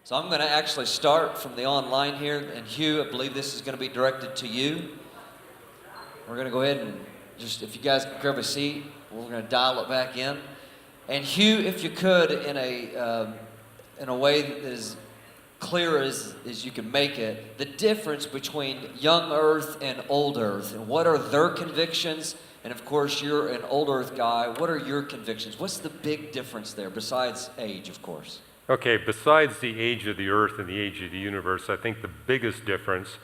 So I'm going to actually start from the online here, and Hugh, I believe this is going to be directed to you. We're going to go ahead and just, if you guys can grab a seat, we're going to dial it back in. And Hugh, if you could, in a way that is clear as you can make it, the difference between young Earth and old Earth, and what are their convictions? And of course, you're an old Earth guy. What are your convictions? What's the big difference there, besides age, of course? Okay, besides the age of the earth and the age of the universe, I think the biggest difference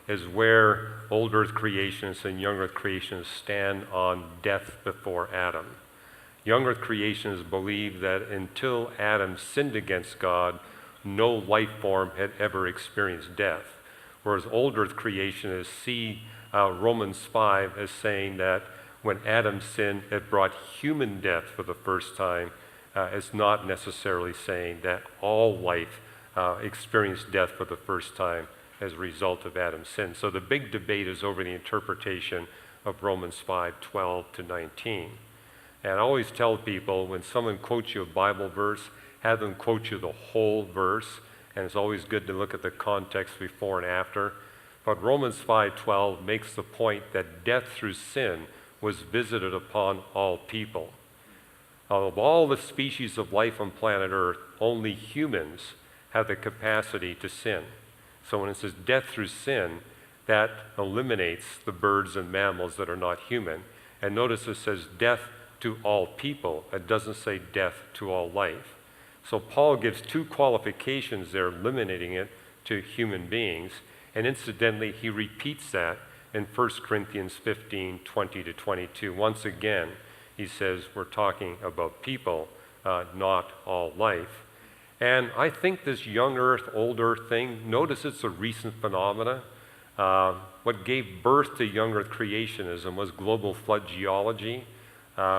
is where old earth creationists and young earth creationists stand on death before Adam. Young earth creationists believe that until Adam sinned against God, no life form had ever experienced death. Whereas old earth creationists see Romans 5 as saying that when Adam sinned, it brought human death for the first time. It's not necessarily saying that all life experienced death for the first time as a result of Adam's sin. So the big debate is over the interpretation of Romans 5:12 to 19. And I always tell people, when someone quotes you a Bible verse, have them quote you the whole verse, and it's always good to look at the context before and after. But Romans 5:12 makes the point that death through sin was visited upon all people. Of all the species of life on planet Earth, only humans have the capacity to sin. So when it says death through sin, that eliminates the birds and mammals that are not human. And notice it says death to all people. It doesn't say death to all life. So Paul gives two qualifications there, eliminating it to human beings. And incidentally, he repeats that in 1 Corinthians 15:20 to 22. Once again, he says we're talking about people, not all life. And I think this young earth, old earth thing, notice it's a recent phenomena. What gave birth to young earth creationism was global flood geology,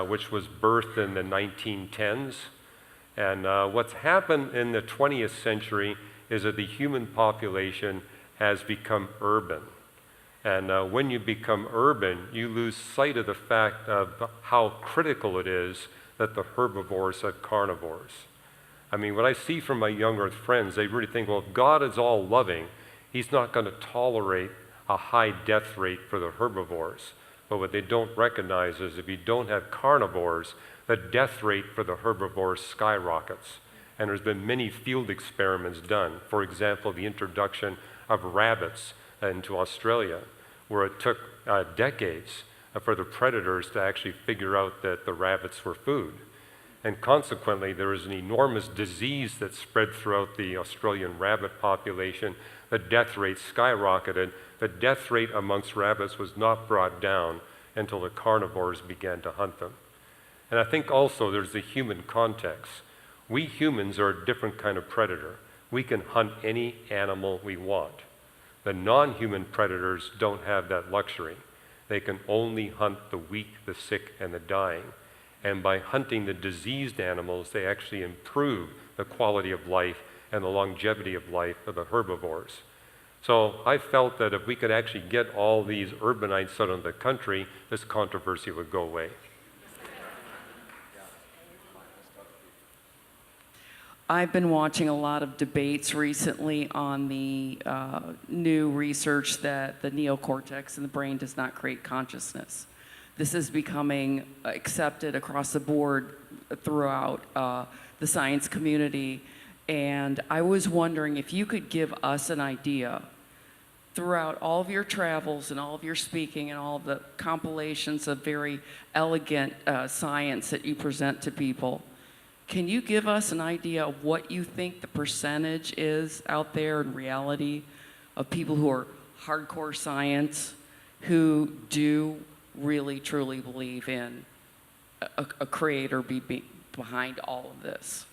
which was birthed in the 1910s. And what's happened in the 20th century is that the human population has become urban. And when you become urban, you lose sight of the fact of how critical it is that the herbivores have carnivores. I mean, what I see from my young earth friends, they really think, well, if God is all loving, he's not going to tolerate a high death rate for the herbivores. But what they don't recognize is if you don't have carnivores, the death rate for the herbivores skyrockets. And there's been many field experiments done. For example, the introduction of rabbits into Australia, where it took decades for the predators to actually figure out that the rabbits were food. And consequently, there was an enormous disease that spread throughout the Australian rabbit population. The death rate skyrocketed. The death rate amongst rabbits was not brought down until the carnivores began to hunt them. And I think also there's the human context. We humans are a different kind of predator. We can hunt any animal we want. The non-human predators don't have that luxury. They can only hunt the weak, the sick, and the dying. And by hunting the diseased animals, they actually improve the quality of life and the longevity of life of the herbivores. So I felt that if we could actually get all these urbanites out of the country, this controversy would go away. I've been watching a lot of debates recently on the new research that the neocortex in the brain does not create consciousness. This is becoming accepted across the board throughout the science community. And I was wondering if you could give us an idea throughout all of your travels and all of your speaking and all of the compilations of very elegant science that you present to people. Can you give us an idea of what you think the percentage is out there in reality of people who are hardcore science, who do really truly believe in a creator behind all of this?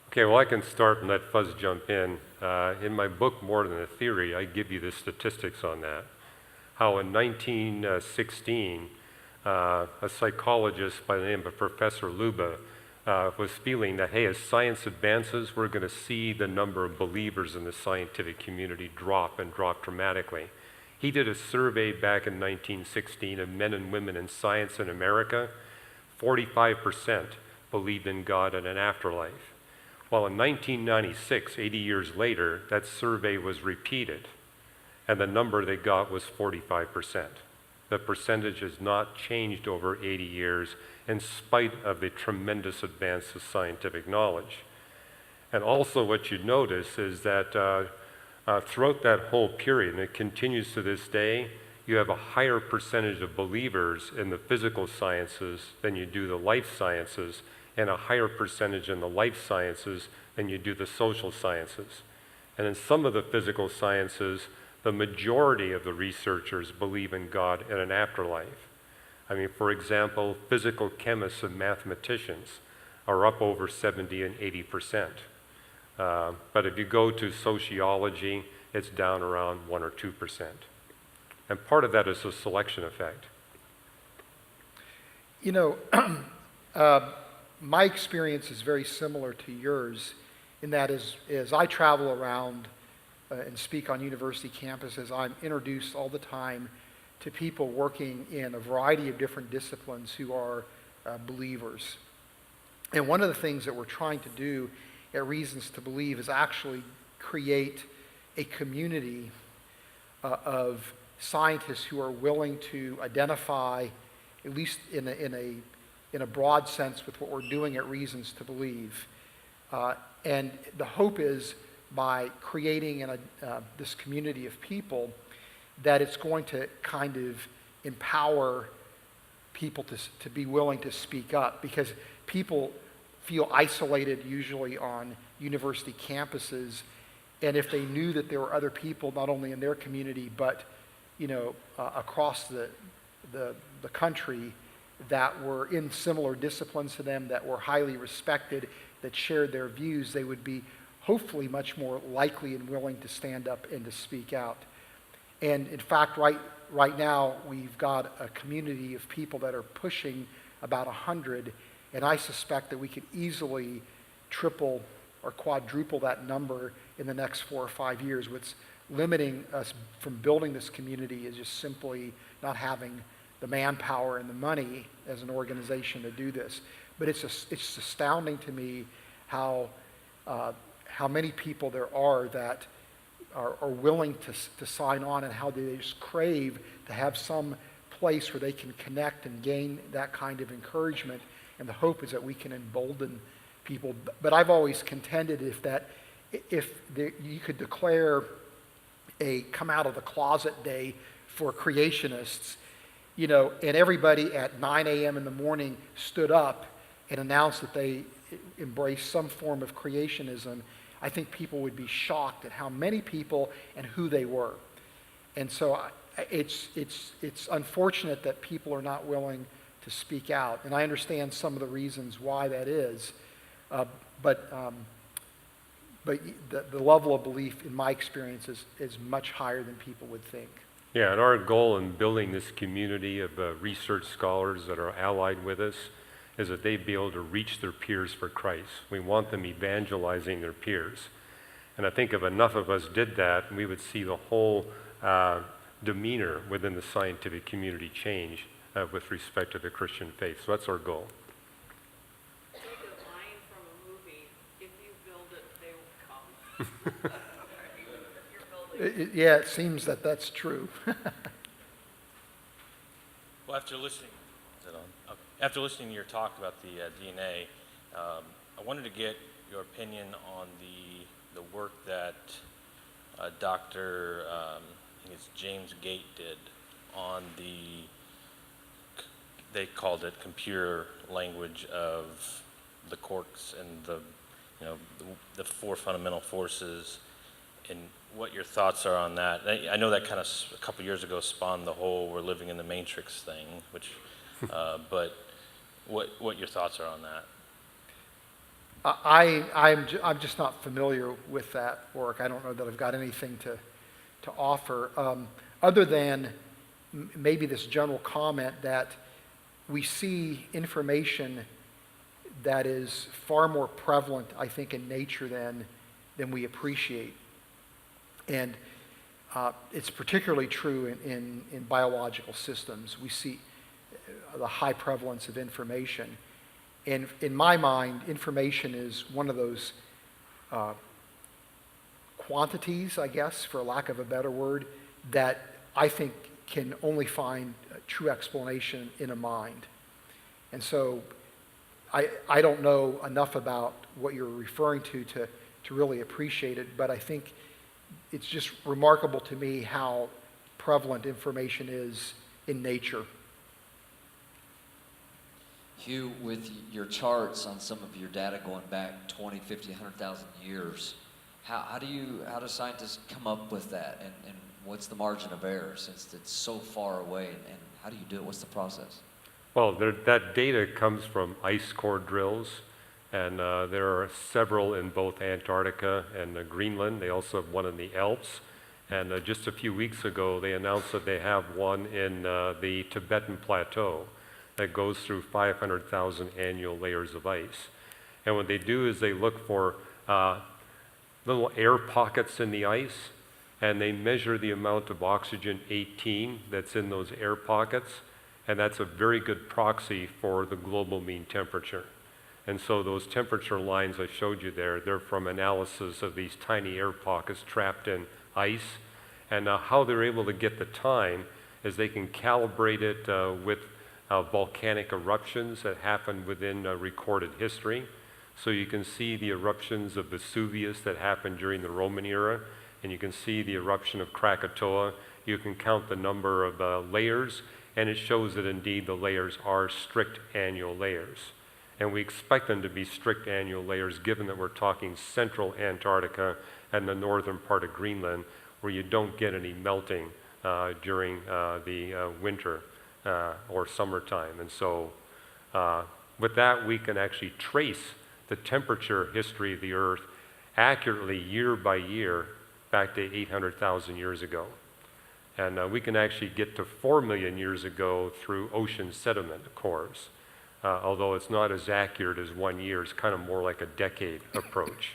Okay, well, I can start and let Fuzz jump in. In my book, More Than a Theory, I give you the statistics on that. How in 1916, a psychologist by the name of Professor Luba was feeling that, hey, as science advances, we're going to see the number of believers in the scientific community drop and drop dramatically. He did a survey back in 1916 of men and women in science in America. 45% believed in God and an afterlife. Well, in 1996, 80 years later, that survey was repeated, and the number they got was 45%. The percentage has not changed over 80 years in spite of the tremendous advance of scientific knowledge. And also what you notice is that throughout that whole period, and it continues to this day, you have a higher percentage of believers in the physical sciences than you do the life sciences, and a higher percentage in the life sciences than you do the social sciences. And in some of the physical sciences, the majority of the researchers believe in God and an afterlife. I mean, for example, physical chemists and mathematicians are up over 70 and 80%. But if you go to sociology, it's down around 1 or 2%. And part of that is a selection effect. You know, my experience is very similar to yours in that as I travel around and speak on university campuses, I'm introduced all the time to people working in a variety of different disciplines who are believers. And one of the things that we're trying to do at Reasons to Believe is actually create a community of scientists who are willing to identify, at least in a broad sense, with what we're doing at Reasons to Believe. And the hope is by creating this community of people that it's going to kind of empower people to be willing to speak up, because people feel isolated usually on university campuses, and if they knew that there were other people not only in their community but across the country that were in similar disciplines to them, that were highly respected, that shared their views, they would be hopefully much more likely and willing to stand up and to speak out. And in fact, right now, we've got a community of people that are pushing about 100, and I suspect that we could easily triple or quadruple that number in the next 4 or 5 years. What's limiting us from building this community is just simply not having the manpower and the money as an organization to do this. But it's astounding to me how many people there are that are willing to sign on, and how they just crave to have some place where they can connect and gain that kind of encouragement. And the hope is that we can embolden people. But I've always contended if you could declare a come out of the closet day for creationists, and everybody at 9 a.m. in the morning stood up and announced that they embraced some form of creationism, I think people would be shocked at how many people and who they were. And so it's unfortunate that people are not willing to speak out. And I understand some of the reasons why that is. But the level of belief, in my experience, is much higher than people would think. Yeah, and our goal in building this community of research scholars that are allied with us is that they be able to reach their peers for Christ. We want them evangelizing their peers. And I think if enough of us did that, we would see the whole demeanor within the scientific community change with respect to the Christian faith. So that's our goal. Take a line from a movie: if you build it, they will come. Yeah, it seems that that's true. Well, after listening, is it on? Okay. After listening to your talk about the DNA, I wanted to get your opinion on the work that Dr. I think it's James Gate did on they called it computer language of the quarks and the 4 fundamental forces, and what your thoughts are on that. I know that kind of a couple years ago spawned the whole "we're living in the Matrix" thing, which, but what your thoughts are on that? I'm just not familiar with that work. I don't know that I've got anything to offer, other than maybe this general comment that we see information that is far more prevalent, I think, in nature than we appreciate. And it's particularly true in biological systems. We see the high prevalence of information. And in my mind, information is one of those quantities, I guess, for lack of a better word, that I think can only find a true explanation in a mind. And so I don't know enough about what you're referring to really appreciate it, but I think it's just remarkable to me how prevalent information is in nature. Hugh, with your charts on some of your data going back 20, 50, 100,000 years, how do scientists come up with that? And what's the margin of error since it's so far away? And how do you do it? What's the process? Well, that data comes from ice core drills, and there are several in both Antarctica and Greenland. They also have one in the Alps. And just a few weeks ago, they announced that they have one in the Tibetan Plateau that goes through 500,000 annual layers of ice. And what they do is they look for little air pockets in the ice, and they measure the amount of oxygen 18 that's in those air pockets, and that's a very good proxy for the global mean temperature. And so those temperature lines I showed you there, they're from analysis of these tiny air pockets trapped in ice. And how they're able to get the time is they can calibrate it with volcanic eruptions that happen within recorded history. So you can see the eruptions of Vesuvius that happened during the Roman era, and you can see the eruption of Krakatoa. You can count the number of layers, and it shows that indeed the layers are strict annual layers. And we expect them to be strict annual layers given that we're talking central Antarctica and the northern part of Greenland, where you don't get any melting during the winter or summertime. And so with that, we can actually trace the temperature history of the Earth accurately year by year back to 800,000 years ago. And we can actually get to 4 million years ago through ocean sediment cores. Although it's not as accurate as 1 year, it's kind of more like a decade approach.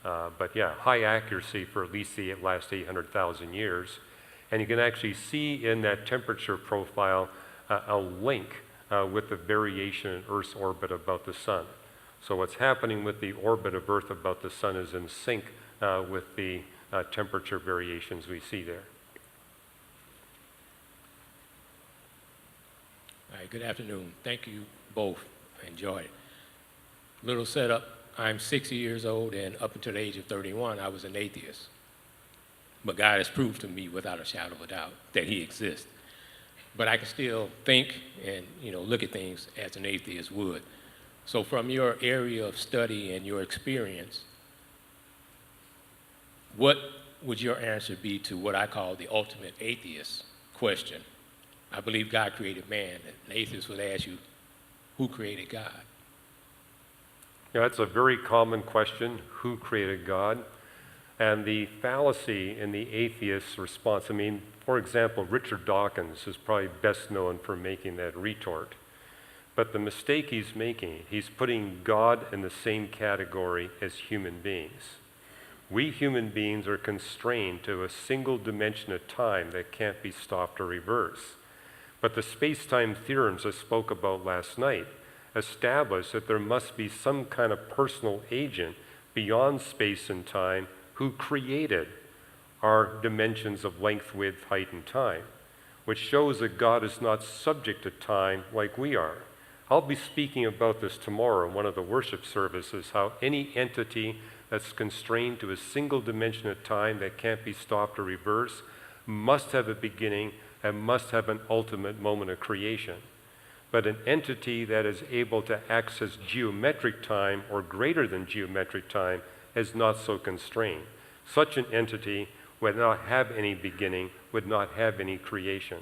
But yeah, high accuracy for at least the last 800,000 years. And you can actually see in that temperature profile a link with the variation in Earth's orbit about the sun. So what's happening with the orbit of Earth about the sun is in sync with the temperature variations we see there. All right, good afternoon. Thank you both. I enjoyed it. Little setup. I'm 60 years old, and up until the age of 31, I was an atheist. But God has proved to me without a shadow of a doubt that he exists. But I can still think and, look at things as an atheist would. So from your area of study and your experience, what would your answer be to what I call the ultimate atheist question? I believe God created man. An atheist would ask you, who created God? Yeah, that's a very common question, who created God? And the fallacy in the atheist's response, for example, Richard Dawkins is probably best known for making that retort. But the mistake he's making, he's putting God in the same category as human beings. We human beings are constrained to a single dimension of time that can't be stopped or reversed. But the space-time theorems I spoke about last night establish that there must be some kind of personal agent beyond space and time who created our dimensions of length, width, height, and time, which shows that God is not subject to time like we are. I'll be speaking about this tomorrow in one of the worship services, how any entity that's constrained to a single dimension of time that can't be stopped or reversed must have a beginning and must have an ultimate moment of creation. But an entity that is able to access geometric time or greater than geometric time is not so constrained. Such an entity would not have any beginning, would not have any creation.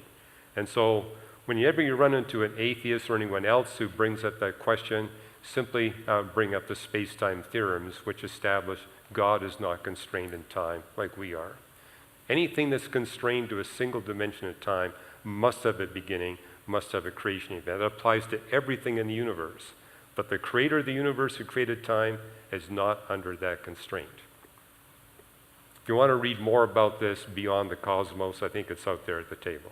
And so whenever you run into an atheist or anyone else who brings up that question, simply bring up the space-time theorems, which establish God is not constrained in time like we are. Anything that's constrained to a single dimension of time must have a beginning, must have a creation event. That applies to everything in the universe. But the creator of the universe who created time is not under that constraint. If you want to read more about this beyond the cosmos, I think it's out there at the table.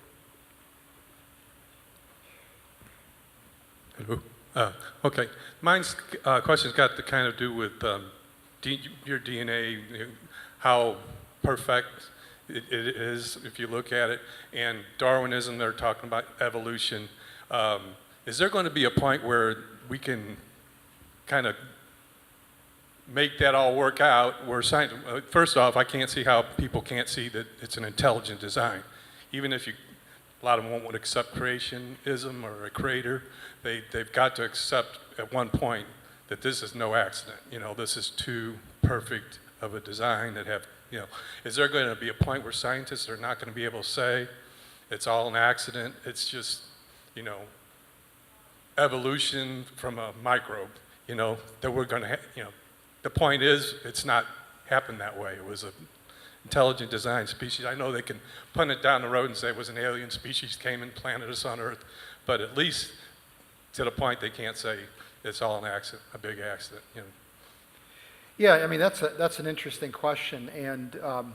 Hello. Okay. Mine's question's got to kind of do with your DNA, how perfect it is if you look at it, and Darwinism, they're talking about evolution. Is there going to be a point where we can kind of make that all work out where science, first off, I can't see how people can't see that it's an intelligent design. Even if a lot of them won't accept creationism or a creator, they've got to accept at one point that this is no accident. This is too perfect of a design that is there going to be a point where scientists are not going to be able to say it's all an accident, it's just, evolution from a microbe, that we're going to the point is, it's not happened that way. It was an intelligent design species. I know they can punt it down the road and say it was an alien species came and planted us on Earth, but at least to the point they can't say it's all an accident, a big accident. Yeah, I mean, that's an interesting question. And, a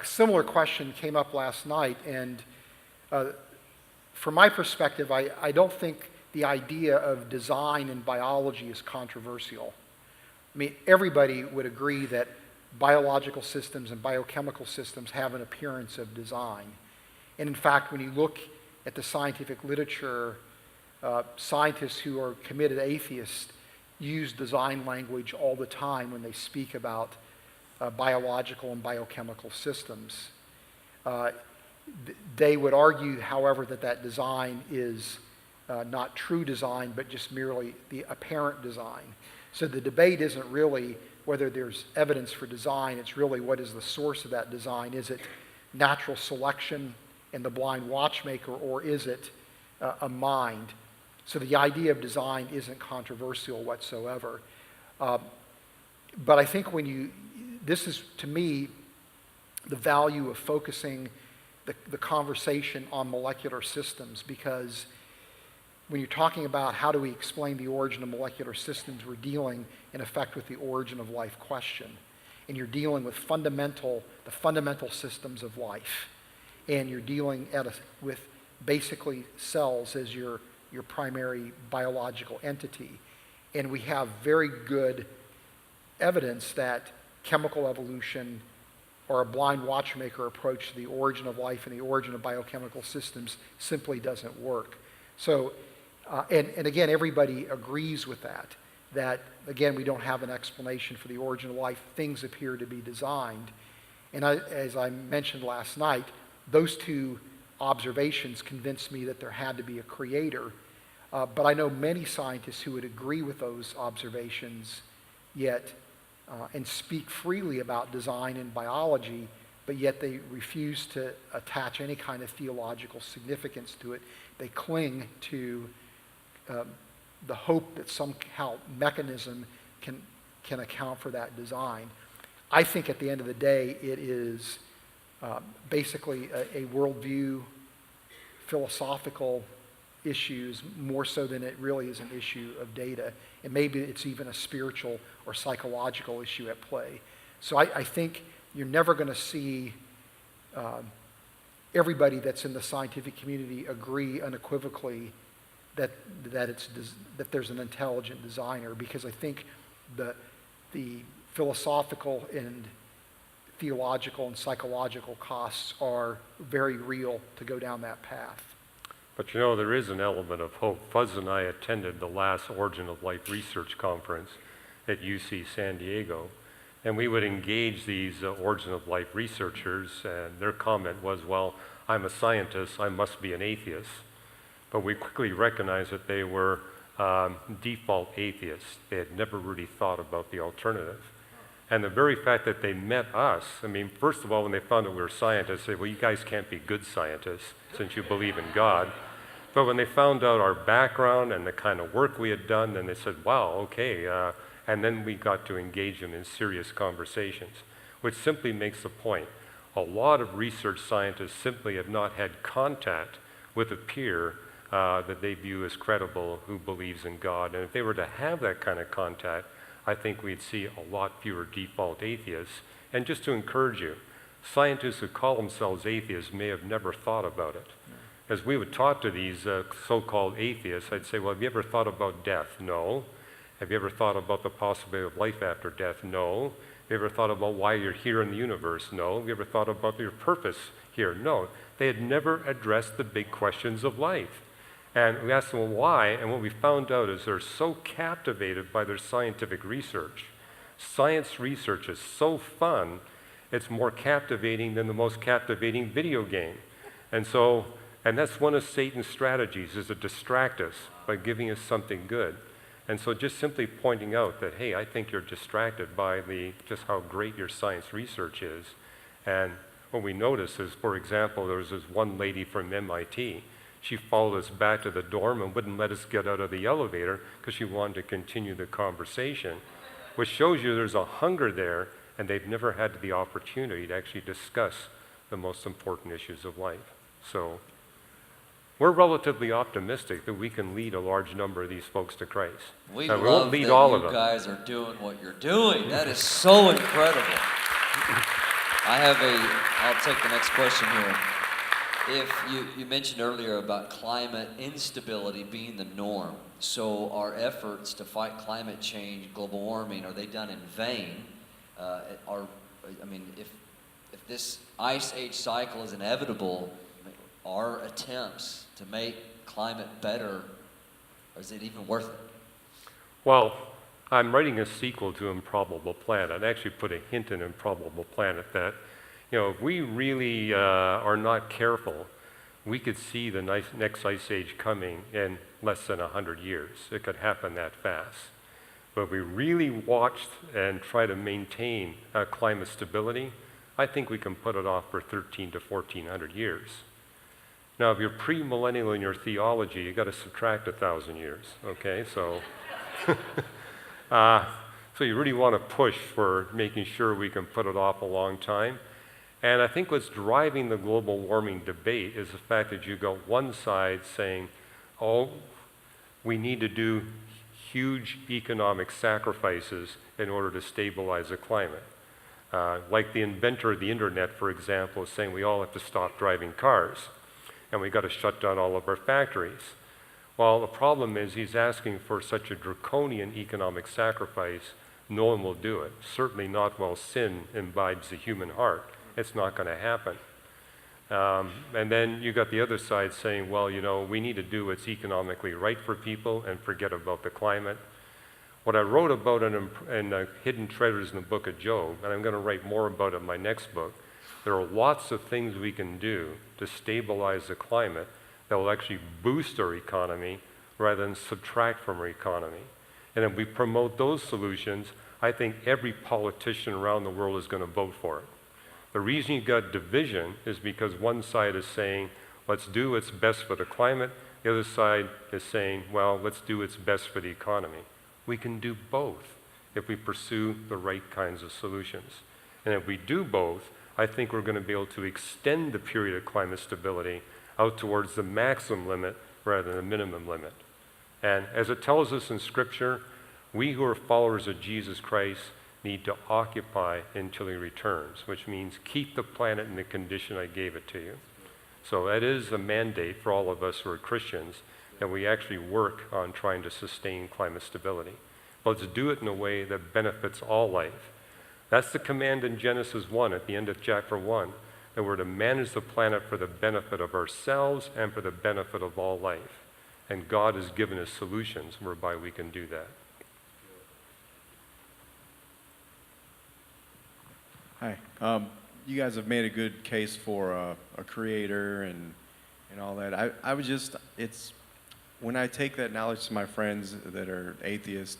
similar question came up last night. And from my perspective, I don't think the idea of design in biology is controversial. I mean, everybody would agree that biological systems and biochemical systems have an appearance of design. And in fact, when you look at the scientific literature, scientists who are committed atheists use design language all the time when they speak about biological and biochemical systems. They would argue, however, that design is not true design, but just merely the apparent design. So the debate isn't really whether there's evidence for design, it's really what is the source of that design. Is it natural selection and the blind watchmaker, or is it a mind? So the idea of design isn't controversial whatsoever. But I think this is, to me, the value of focusing the conversation on molecular systems, because when you're talking about how do we explain the origin of molecular systems, we're dealing, in effect, with the origin of life question. And you're dealing with the fundamental systems of life. And you're dealing with basically cells as your primary biological entity. And we have very good evidence that chemical evolution or a blind watchmaker approach to the origin of life and the origin of biochemical systems simply doesn't work. So, and again, everybody agrees with that, again, we don't have an explanation for the origin of life. Things appear to be designed. And as I mentioned last night, those two observations convinced me that there had to be a creator. But I know many scientists who would agree with those observations, yet and speak freely about design in biology, but yet they refuse to attach any kind of theological significance to it. They cling to the hope that somehow mechanism can account for that design. I think at the end of the day, it is basically a worldview, philosophical issues, more so than it really is an issue of data. And maybe it's even a spiritual or psychological issue at play. So I think you're never going to see everybody that's in the scientific community agree unequivocally that there's an intelligent designer, because I think the philosophical and theological and psychological costs are very real to go down that path. But there is an element of hope. Fuzz and I attended the last Origin of Life Research Conference at UC San Diego, and we would engage these Origin of Life researchers, and their comment was, well, I'm a scientist, I must be an atheist. But we quickly recognized that they were default atheists. They had never really thought about the alternative. And the very fact that they met us, first of all, when they found out we were scientists, they said, well, you guys can't be good scientists since you believe in God. But when they found out our background and the kind of work we had done, then they said, wow, okay. And then we got to engage them in serious conversations, which simply makes the point. A lot of research scientists simply have not had contact with a peer that they view as credible who believes in God. And if they were to have that kind of contact, I think we'd see a lot fewer default atheists. And just to encourage you, scientists who call themselves atheists may have never thought about it. As we would talk to these so-called atheists, I'd say, well, have you ever thought about death? No. Have you ever thought about the possibility of life after death? No. Have you ever thought about why you're here in the universe? No. Have you ever thought about your purpose here? No. They had never addressed the big questions of life. And we asked them, well, why? And what we found out is they're so captivated by their scientific research. Science research is so fun, it's more captivating than the most captivating video game. And that's one of Satan's strategies, is to distract us by giving us something good. And so just simply pointing out that, hey, I think you're distracted by just how great your science research is. And what we notice is, for example, there was this one lady from MIT. She followed us back to the dorm and wouldn't let us get out of the elevator because she wanted to continue the conversation, which shows you there's a hunger there, and they've never had the opportunity to actually discuss the most important issues of life. So we're relatively optimistic that we can lead a large number of these folks to Christ. We Now, love won't lead that all you of them. guys are doing what you're doing. That is so incredible. I'll take the next question here. If you mentioned earlier about climate instability being the norm, so our efforts to fight climate change, global warming, are they done in vain? If this ice age cycle is inevitable, our attempts to make climate better, is it even worth it? Well, I'm writing a sequel to Improbable Planet. I actually put a hint in Improbable Planet that, if we really are not careful, we could see the next ice age coming in less than 100 years. It could happen that fast. But if we really watched and try to maintain climate stability, I think we can put it off for 1,300 to 1,400 years. Now, if you're premillennial in your theology, you've got to subtract 1,000 years, okay? So you really want to push for making sure we can put it off a long time. And I think what's driving the global warming debate is the fact that you got one side saying, oh, we need to do huge economic sacrifices in order to stabilize the climate. Like the inventor of the internet, for example, is saying we all have to stop driving cars and we've got to shut down all of our factories. Well, the problem is he's asking for such a draconian economic sacrifice, no one will do it. Certainly not while sin imbibes the human heart. It's not going to happen. And then you got the other side saying, well, we need to do what's economically right for people and forget about the climate. What I wrote about in Hidden Treasures in the Book of Job, and I'm going to write more about it in my next book, there are lots of things we can do to stabilize the climate that will actually boost our economy rather than subtract from our economy. And if we promote those solutions, I think every politician around the world is going to vote for it. The reason you got division is because one side is saying, let's do what's best for the climate. The other side is saying, well, let's do what's best for the economy. We can do both if we pursue the right kinds of solutions. And if we do both, I think we're going to be able to extend the period of climate stability out towards the maximum limit rather than the minimum limit. And as it tells us in Scripture, we who are followers of Jesus Christ need to occupy until he returns, which means keep the planet in the condition I gave it to you. So that is a mandate for all of us who are Christians, that we actually work on trying to sustain climate stability. But let's do it in a way that benefits all life. That's the command in Genesis 1 at the end of chapter 1, that we're to manage the planet for the benefit of ourselves and for the benefit of all life. And God has given us solutions whereby we can do that. Hi. You guys have made a good case for a creator and all that. I would just, when I take that knowledge to my friends that are atheists,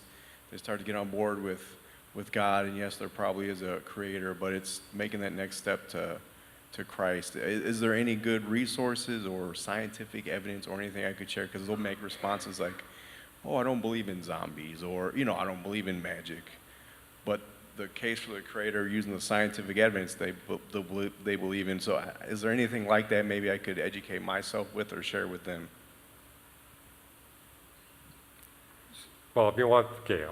they start to get on board with God, and yes, there probably is a creator, but it's making that next step to Christ. Is there any good resources or scientific evidence or anything I could share? Because they'll make responses like, oh, I don't believe in zombies, or, I don't believe in magic. But the case for the creator using the scientific evidence they believe in. So is there anything like that maybe I could educate myself with or share with them? Well, if you want, okay,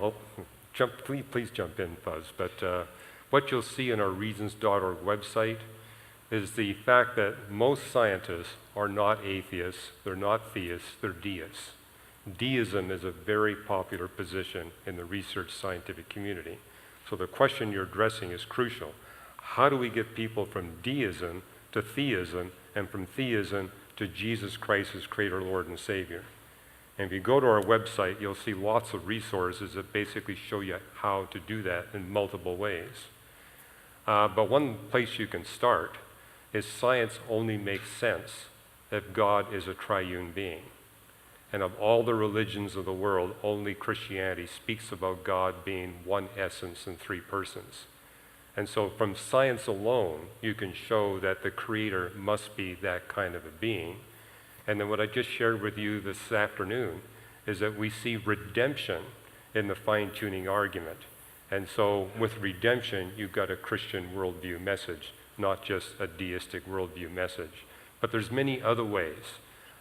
please jump in, Fuzz. But what you'll see in our reasons.org website is the fact that most scientists are not atheists, they're not theists, they're deists. Deism is a very popular position in the research scientific community. So the question you're addressing is crucial. How do we get people from deism to theism, and from theism to Jesus Christ as Creator, Lord, and Savior? And if you go to our website, you'll see lots of resources that basically show you how to do that in multiple ways. But one place you can start is science only makes sense if God is a triune being. And of all the religions of the world, only Christianity speaks about God being one essence in three persons. And so from science alone, you can show that the Creator must be that kind of a being. And then what I just shared with you this afternoon is that we see redemption in the fine-tuning argument. And so with redemption, you've got a Christian worldview message, not just a deistic worldview message. But there's many other ways.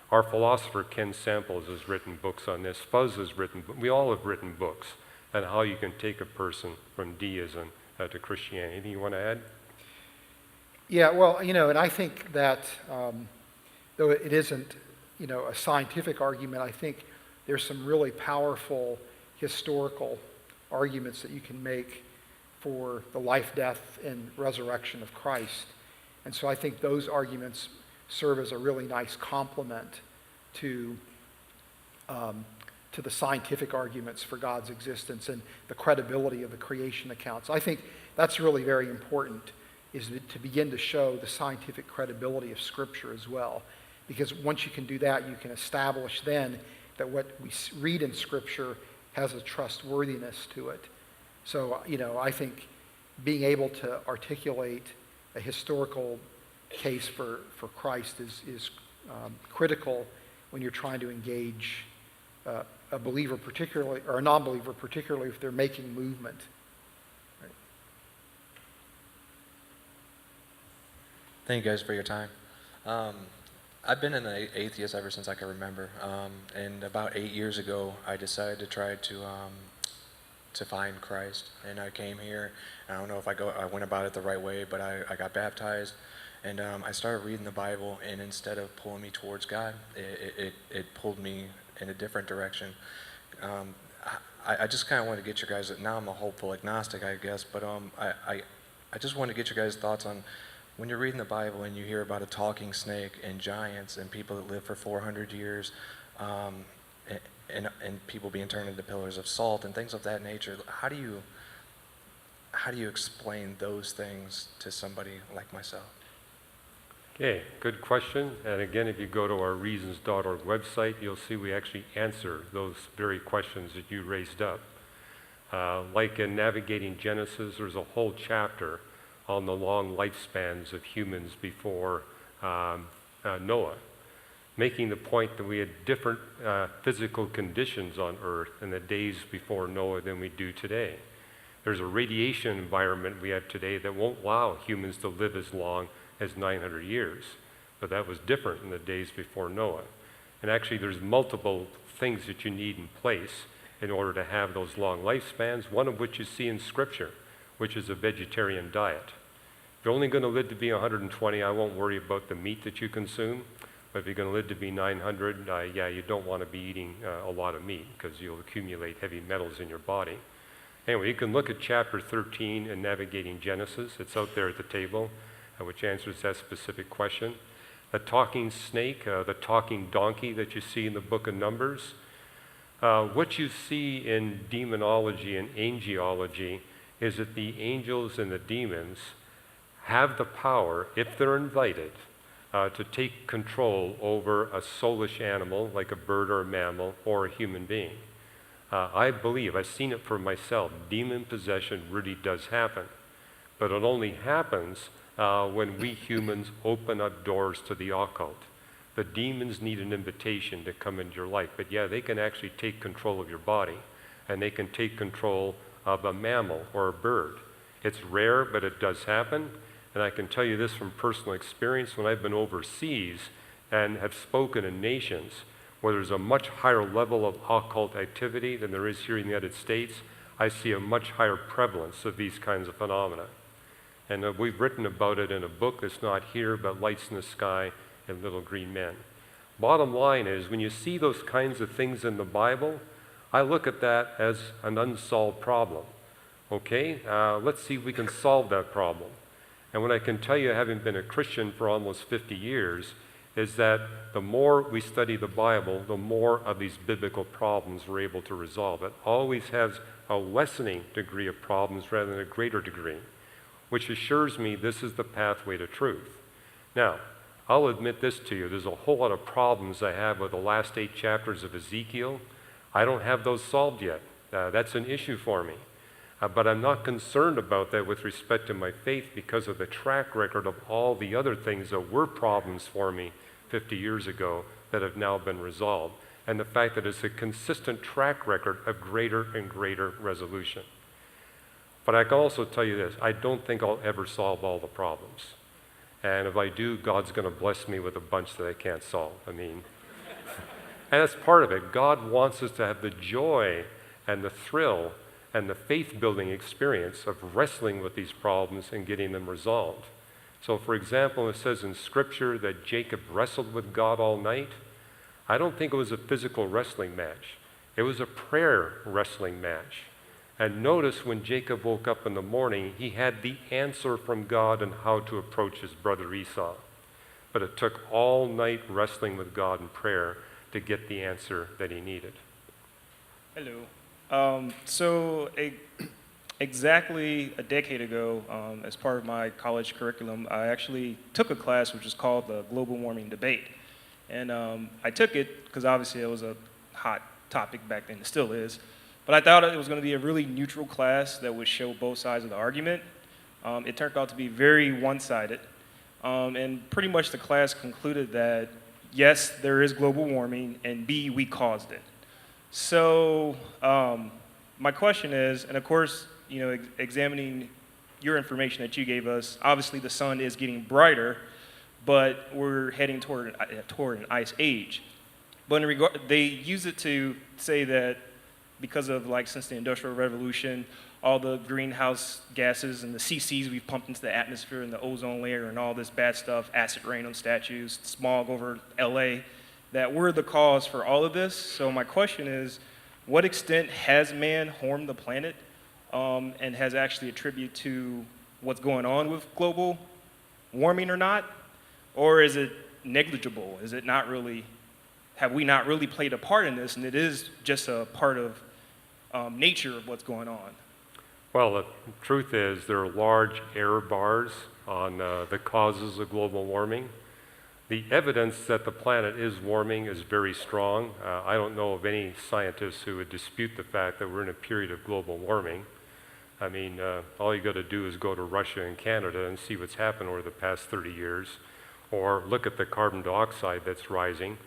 Our philosopher Ken Samples has written books on this. Fuzz has written, we all have written books on how you can take a person from deism to Christianity. Anything you want to add? Yeah, well, and I think that though it isn't, a scientific argument, I think there's some really powerful historical arguments that you can make for the life, death, and resurrection of Christ. And so I think those arguments serve as a really nice complement to the scientific arguments for God's existence and the credibility of the creation accounts. I think that's really very important, is to begin to show the scientific credibility of Scripture as well. Because once you can do that, you can establish then that what we read in Scripture has a trustworthiness to it. So, I think being able to articulate a historical case for Christ is critical when you're trying to engage a believer particularly, or a non-believer particularly if they're making movement. Right. Thank you guys for your time. I've been an atheist ever since I can remember, and about 8 years ago I decided to try to find Christ, and I came here. I don't know if I went about it the right way, but I got baptized, and I started reading the Bible, and instead of pulling me towards God, it pulled me in a different direction. I just kind of want to get your guys, now I'm a hopeful agnostic, I guess, but I just want to get your guys' thoughts on when you're reading the Bible and you hear about a talking snake and giants and people that live for 400 years, and people being turned into pillars of salt and things of that nature, how do you explain those things to somebody like myself? Okay, good question. And again, if you go to our reasons.org website, you'll see we actually answer those very questions that you raised up. Like in Navigating Genesis, there's a whole chapter on the long lifespans of humans before Noah, making the point that we had different physical conditions on Earth in the days before Noah than we do today. There's a radiation environment we have today that won't allow humans to live as long as 900 years, but that was different in the days before Noah. And actually there's multiple things that you need in place in order to have those long lifespans, one of which you see in Scripture, which is a vegetarian diet. If you're only going to live to be 120, I won't worry about the meat that you consume. But if you're going to live to be 900, you don't want to be eating a lot of meat because you'll accumulate heavy metals in your body. Anyway, you can look at chapter 13 in Navigating Genesis. It's out there at the table, which answers that specific question. The talking snake, the talking donkey that you see in the book of Numbers. What you see in demonology and angelology is that the angels and the demons have the power, if they're invited, to take control over a soulish animal like a bird or a mammal or a human being. I believe, I've seen it for myself, demon possession really does happen. But it only happens when we humans open up doors to the occult. The demons need an invitation to come into your life. But yeah, they can actually take control of your body, and they can take control of a mammal or a bird. It's rare, but it does happen. And I can tell you this from personal experience, when I've been overseas and have spoken in nations where there's a much higher level of occult activity than there is here in the United States, I see a much higher prevalence of these kinds of phenomena. And we've written about it in a book that's not here, but Lights in the Sky and Little Green Men. Bottom line is, when you see those kinds of things in the Bible, I look at that as an unsolved problem. Okay, let's see if we can solve that problem. And what I can tell you, having been a Christian for almost 50 years, is that the more we study the Bible, the more of these biblical problems we're able to resolve. It always has a lessening degree of problems rather than a greater degree, which assures me this is the pathway to truth. Now, I'll admit this to you, there's a whole lot of problems I have with the last 8 chapters of Ezekiel. I don't have those solved yet. That's an issue for me. But I'm not concerned about that with respect to my faith because of the track record of all the other things that were problems for me 50 years ago that have now been resolved, and the fact that it's a consistent track record of greater and greater resolution. But I can also tell you this, I don't think I'll ever solve all the problems. And if I do, God's going to bless me with a bunch that I can't solve. And that's part of it. God wants us to have the joy and the thrill and the faith-building experience of wrestling with these problems and getting them resolved. So, for example, it says in Scripture that Jacob wrestled with God all night. I don't think it was a physical wrestling match. It was a prayer wrestling match. And notice when Jacob woke up in the morning, he had the answer from God on how to approach his brother Esau. But it took all night wrestling with God in prayer to get the answer that he needed. Hello. Exactly a decade ago, as part of my college curriculum, I actually took a class which is called the Global Warming Debate. And I took it because obviously it was a hot topic back then, it still is. But I thought it was going to be a really neutral class that would show both sides of the argument. It turned out to be very one-sided. And pretty much the class concluded that, yes, there is global warming, and B, we caused it. So my question is, and of course, examining your information that you gave us, obviously the sun is getting brighter, but we're heading toward an ice age. But they use it to say that because of, since the Industrial Revolution, all the greenhouse gases and the CCs we've pumped into the atmosphere and the ozone layer and all this bad stuff, acid rain on statues, smog over LA, that we're the cause for all of this. So my question is, what extent has man harmed the planet and has actually attributed to what's going on with global warming or not? Or is it negligible? Is it not really, have we not really played a part in this, and it is just a part of nature of what's going on? Well, the truth is there are large error bars on the causes of global warming. The evidence that the planet is warming is very strong. I don't know of any scientists who would dispute the fact that we're in a period of global warming. All you got to do is go to Russia and Canada and see what's happened over the past 30 years, or look at the carbon dioxide that's rising.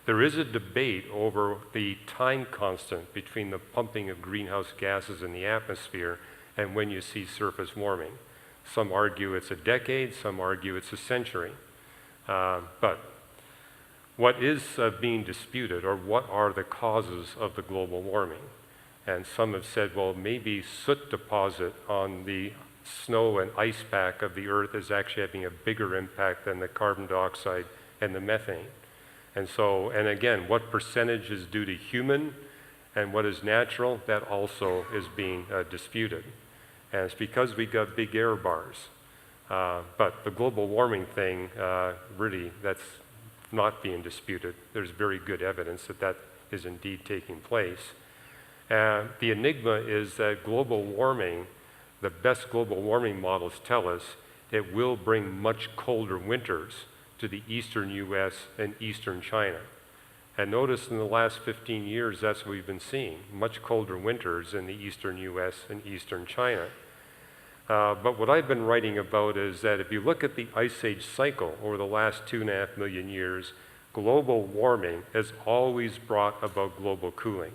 There is a debate over the time constant between the pumping of greenhouse gases in the atmosphere and when you see surface warming. Some argue it's a decade, some argue it's a century. But what is being disputed, or what are the causes of the global warming? And some have said, well, maybe soot deposit on the snow and ice pack of the earth is actually having a bigger impact than the carbon dioxide and the methane. And again, what percentage is due to human and what is natural, that also is being disputed. And it's because we got big error bars. But the global warming thing, really, that's not being disputed. There's very good evidence that that is indeed taking place. The enigma is that global warming, the best global warming models tell us it will bring much colder winters to the eastern U.S. and eastern China. And notice in the last 15 years, that's what we've been seeing, much colder winters in the eastern U.S. and eastern China. But what I've been writing about is that if you look at the ice age cycle over the last 2.5 million years, global warming has always brought about global cooling.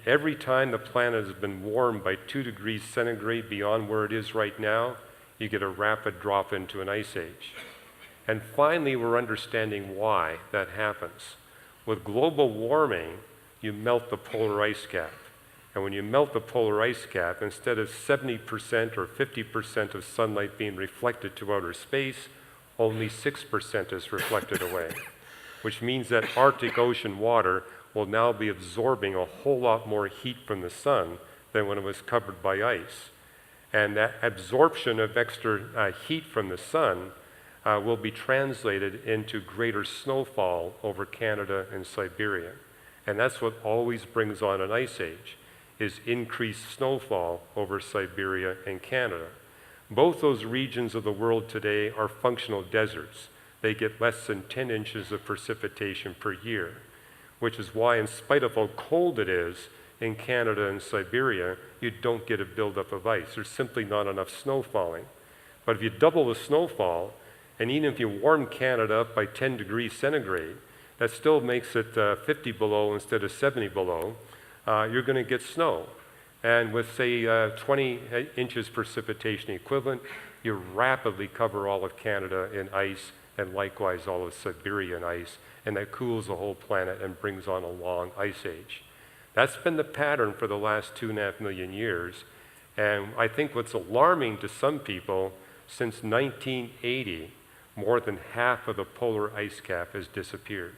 Every time the planet has been warmed by 2 degrees centigrade beyond where it is right now, you get a rapid drop into an ice age. And finally, we're understanding why that happens. With global warming, you melt the polar ice cap. And when you melt the polar ice cap, instead of 70% or 50% of sunlight being reflected to outer space, only 6% is reflected away. which means that Arctic Ocean water will now be absorbing a whole lot more heat from the sun than when it was covered by ice. And that absorption of extra heat from the sun will be translated into greater snowfall over Canada and Siberia. And that's what always brings on an ice age, is increased snowfall over Siberia and Canada. Both those regions of the world today are functional deserts. They get less than 10 inches of precipitation per year, which is why, in spite of how cold it is in Canada and Siberia, you don't get a buildup of ice. There's simply not enough snow falling. But if you double the snowfall, and even if you warm Canada up by 10 degrees centigrade, that still makes it 50 below instead of 70 below, you're going to get snow. And with, say, 20 inches precipitation equivalent, you rapidly cover all of Canada in ice, and likewise all of Siberia in ice, and that cools the whole planet and brings on a long ice age. That's been the pattern for the last 2.5 million years, and I think what's alarming to some people, since 1980, more than half of the polar ice cap has disappeared.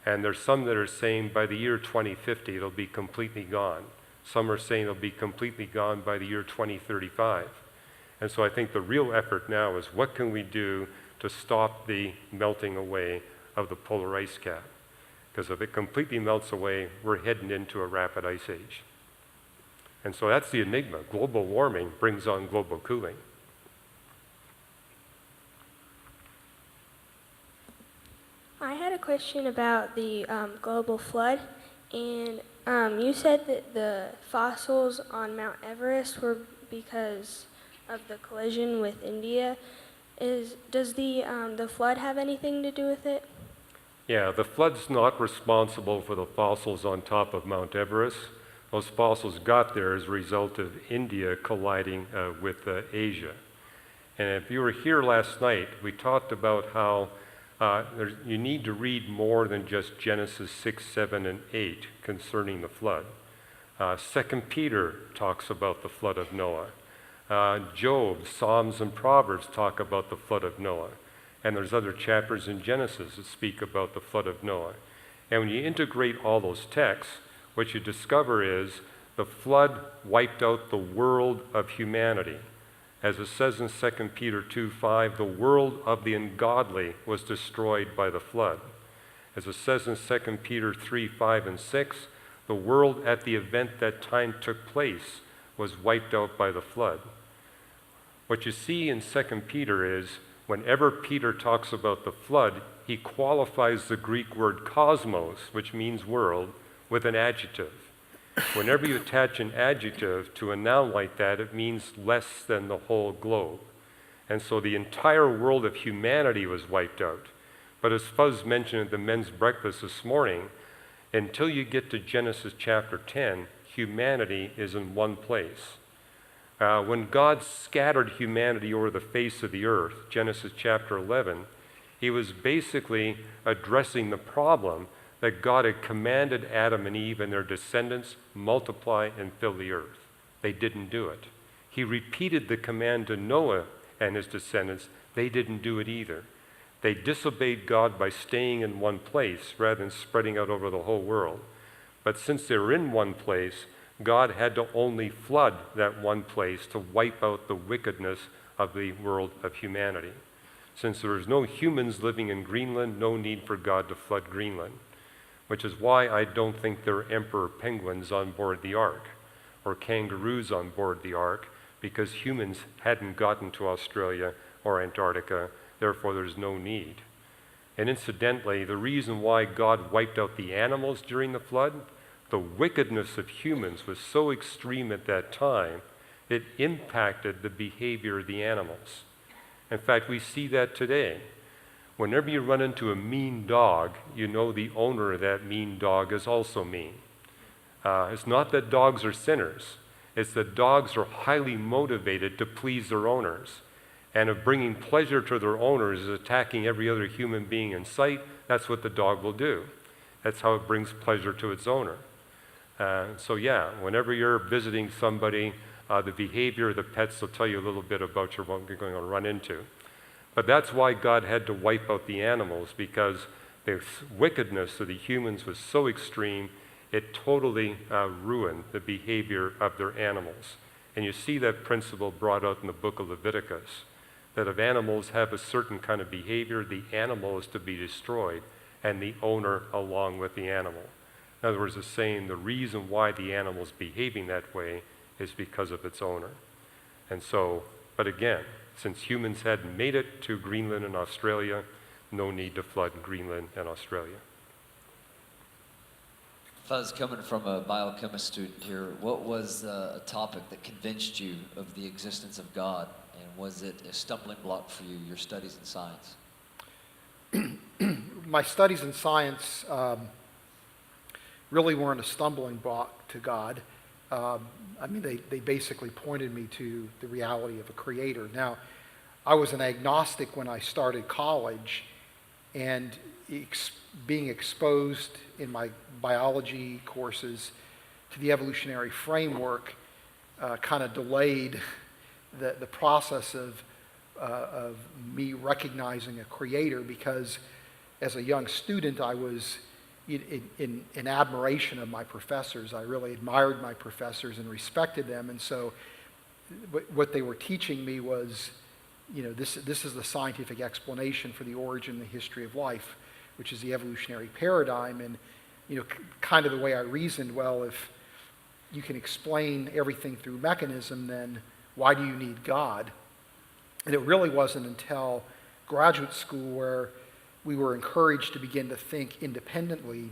And there's some that are saying by the year 2050 it'll be completely gone. Some are saying it'll be completely gone by the year 2035. And so I think the real effort now is what can we do to stop the melting away of the polar ice cap? Because if it completely melts away, we're heading into a rapid ice age. And so that's the enigma. Global warming brings on global cooling. I had a question about the global flood, and you said that the fossils on Mount Everest were because of the collision with India. Does the flood have anything to do with it? Yeah, the flood's not responsible for the fossils on top of Mount Everest. Those fossils got there as a result of India colliding with Asia. And if you were here last night, we talked about how you need to read more than just Genesis 6, 7, and 8 concerning the flood. 2 Peter talks about the flood of Noah. Job, Psalms, and Proverbs talk about the flood of Noah. And there's other chapters in Genesis that speak about the flood of Noah. And when you integrate all those texts, what you discover is the flood wiped out the world of humanity. As it says in 2 Peter 2:5, the world of the ungodly was destroyed by the flood. As it says in 2 Peter 3:5 and 6, the world at the event that time took place was wiped out by the flood. What you see in 2 Peter is whenever Peter talks about the flood, he qualifies the Greek word cosmos, which means world, with an adjective. Whenever you attach an adjective to a noun like that, it means less than the whole globe. And so the entire world of humanity was wiped out. But as Fuzz mentioned at the men's breakfast this morning, until you get to Genesis chapter 10, humanity is in one place. When God scattered humanity over the face of the earth, Genesis chapter 11, he was basically addressing the problem that God had commanded Adam and Eve and their descendants, multiply and fill the earth. They didn't do it. He repeated the command to Noah and his descendants. They didn't do it either. They disobeyed God by staying in one place rather than spreading out over the whole world. But since they were in one place, God had to only flood that one place to wipe out the wickedness of the world of humanity. Since there was no humans living in Greenland, no need for God to flood Greenland. Which is why I don't think there are emperor penguins on board the ark or kangaroos on board the ark, because humans hadn't gotten to Australia or Antarctica, therefore there's no need. And incidentally, the reason why God wiped out the animals during the flood, the wickedness of humans was so extreme at that time, it impacted the behavior of the animals. In fact, we see that today. Whenever you run into a mean dog, you know the owner of that mean dog is also mean. It's not that dogs are sinners. It's that dogs are highly motivated to please their owners. And if bringing pleasure to their owners is attacking every other human being in sight, that's what the dog will do. That's how it brings pleasure to its owner. So yeah, whenever you're visiting somebody, the behavior of the pets will tell you a little bit about what you're going to run into. But that's why God had to wipe out the animals, because the wickedness of the humans was so extreme, it totally ruined the behavior of their animals. And you see that principle brought out in the book of Leviticus, that if animals have a certain kind of behavior, the animal is to be destroyed, and the owner along with the animal. In other words, it's saying the reason why the animal is behaving that way is because of its owner. And so, but again, since humans hadn't made it to Greenland and Australia, no need to flood Greenland and Australia. Fuzz, coming from a biochemist student here, what was a topic that convinced you of the existence of God? And was it a stumbling block for you, your studies in science? My studies in science really weren't a stumbling block to God. I mean, they basically pointed me to the reality of a creator. Now, I was an agnostic when I started college, and being exposed in my biology courses to the evolutionary framework kind of delayed the process of me recognizing a creator, because as a young student I was in admiration of my professors. I really admired my professors and respected them, and so what they were teaching me was, this is the scientific explanation for the origin and the history of life, which is the evolutionary paradigm. And kind of the way I reasoned, well, if you can explain everything through mechanism, then why do you need God? And it really wasn't until graduate school where we were encouraged to begin to think independently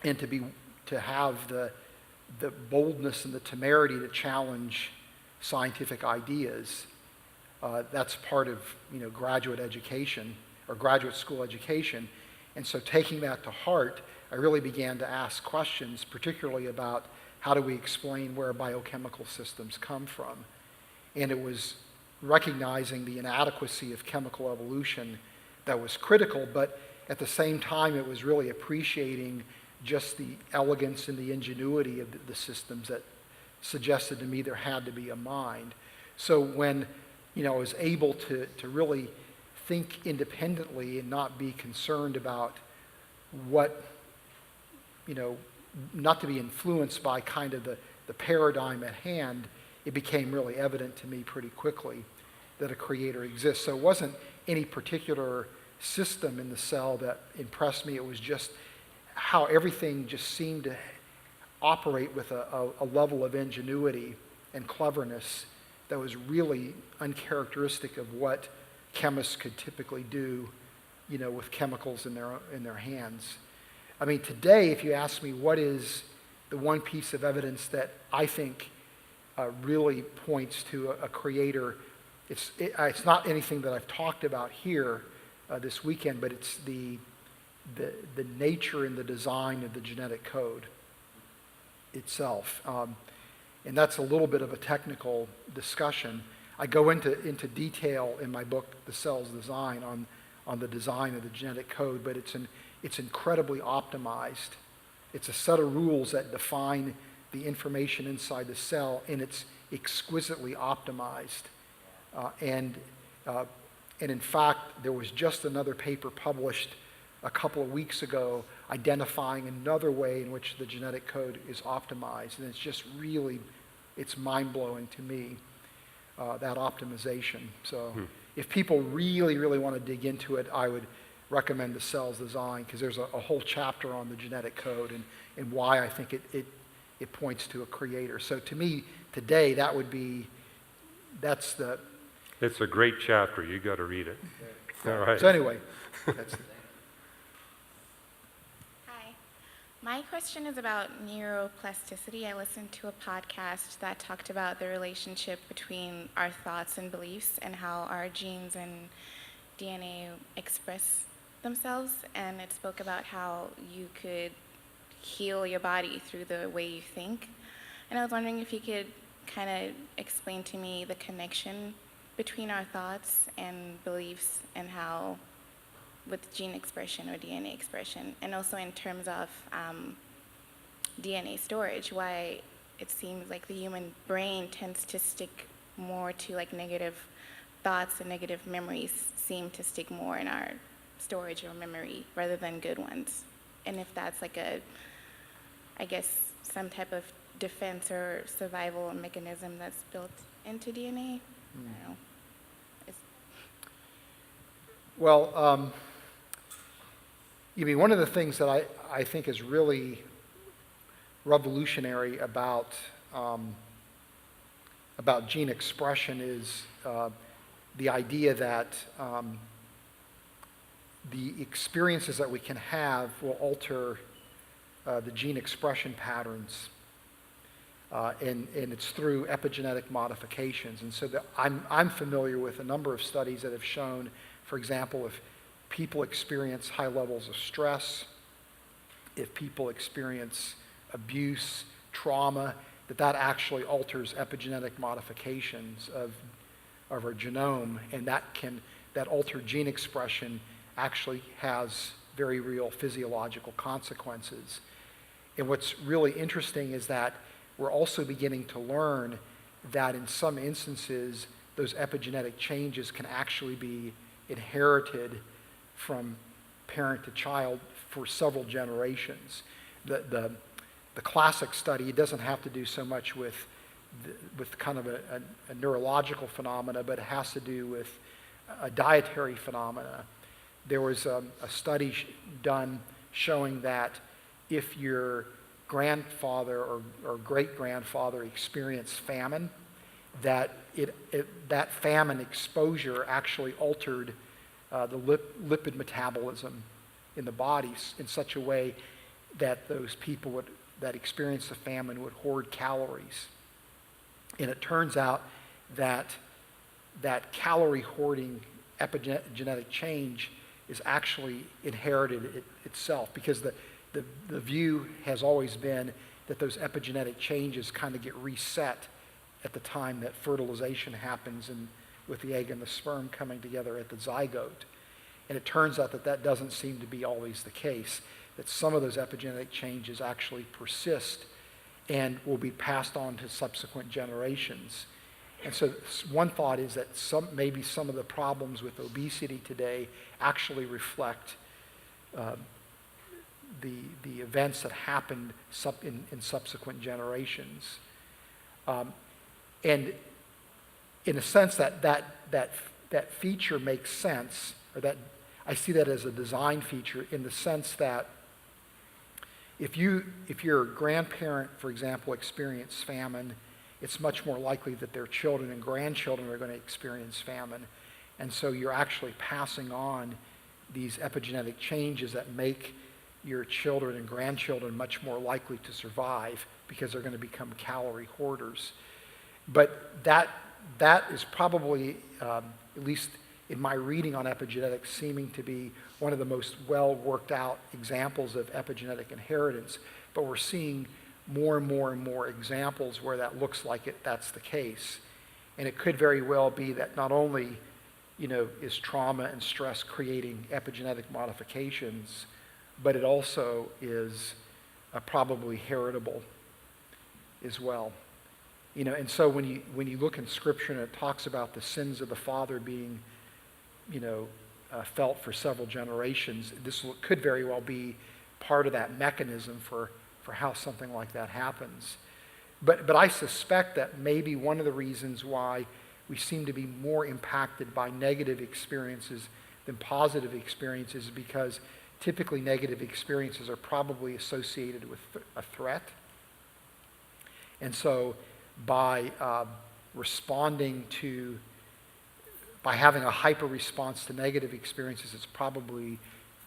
and to have the boldness and the temerity to challenge scientific ideas. That's part of graduate education or graduate school education. And so taking that to heart, I really began to ask questions, particularly about how do we explain where biochemical systems come from. And it was recognizing the inadequacy of chemical evolution that was critical, but at the same time it was really appreciating just the elegance and the ingenuity of the systems that suggested to me there had to be a mind. So when I was able to really think independently and not be concerned about what, not to be influenced by kind of the paradigm at hand, it became really evident to me pretty quickly that a creator exists. So it wasn't any particular system in the cell that impressed me. It was just how everything just seemed to operate with a level of ingenuity and cleverness that was really uncharacteristic of what chemists could typically do, with chemicals in their hands. I mean, today, if you ask me what is the one piece of evidence that I think really points to a creator, it's not anything that I've talked about here this weekend, but it's the nature and the design of the genetic code itself. And that's a little bit of a technical discussion. I go into detail in my book, The Cell's Design, on the design of the genetic code, but it's incredibly optimized. It's a set of rules that define the information inside the cell, and it's exquisitely optimized. And in fact, there was just another paper published a couple of weeks ago identifying another way in which the genetic code is optimized. And it's just really, it's mind-blowing to me, that optimization. So if people really, really want to dig into it, I would recommend The Cell's Design, because there's a whole chapter on the genetic code and why I think it points to a creator. So to me, today, It's a great chapter. You got to read it. All right. So anyway, that's Hi. My question is about neuroplasticity. I listened to a podcast that talked about the relationship between our thoughts and beliefs and how our genes and DNA express themselves, and it spoke about how you could heal your body through the way you think. And I was wondering if you could kind of explain to me the connection between our thoughts and beliefs, and how with gene expression or DNA expression, and also in terms of DNA storage, why it seems like the human brain tends to stick more to like negative thoughts and negative memories seem to stick more in our storage or memory rather than good ones. And if that's like I guess, some type of defense or survival mechanism that's built into DNA. I don't know. Well, one of the things that I think is really revolutionary about gene expression is the idea that the experiences that we can have will alter the gene expression patterns, and it's through epigenetic modifications. And so I'm familiar with a number of studies that have shown, for example, if people experience high levels of stress, if people experience abuse, trauma, that actually alters epigenetic modifications of our genome, and that altered gene expression actually has very real physiological consequences. And what's really interesting is that we're also beginning to learn that in some instances, those epigenetic changes can actually be inherited from parent to child for several generations. The classic study, it doesn't have to do so much with kind of a neurological phenomena, but it has to do with a dietary phenomena. There was a study done showing that if your grandfather or great-grandfather experienced famine, that that famine exposure actually altered the lipid metabolism in the body in such a way that those people that experienced the famine would hoard calories. And it turns out that calorie hoarding epigenetic change is actually inherited itself, because the view has always been that those epigenetic changes kind of get reset at the time that fertilization happens, and with the egg and the sperm coming together at the zygote. And it turns out that doesn't seem to be always the case, that some of those epigenetic changes actually persist and will be passed on to subsequent generations. And so one thought is that maybe some of the problems with obesity today actually reflect the events that happened in subsequent generations. And in a sense, that feature makes sense, or that I see that as a design feature, in the sense that if your grandparent, for example, experienced famine, it's much more likely that their children and grandchildren are going to experience famine. And so you're actually passing on these epigenetic changes that make your children and grandchildren much more likely to survive, because they're going to become calorie hoarders. But that is probably, at least in my reading on epigenetics, seeming to be one of the most well worked out examples of epigenetic inheritance. But we're seeing more and more and more examples where that looks like that's the case. And it could very well be that not only is trauma and stress creating epigenetic modifications, but it also is probably heritable as well. And so when you look in Scripture and it talks about the sins of the father being, felt for several generations, this could very well be part of that mechanism for how something like that happens. But I suspect that maybe one of the reasons why we seem to be more impacted by negative experiences than positive experiences is because typically negative experiences are probably associated with a threat. And so by having a hyper response to negative experiences, it's probably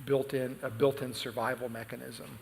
a built-in survival mechanism.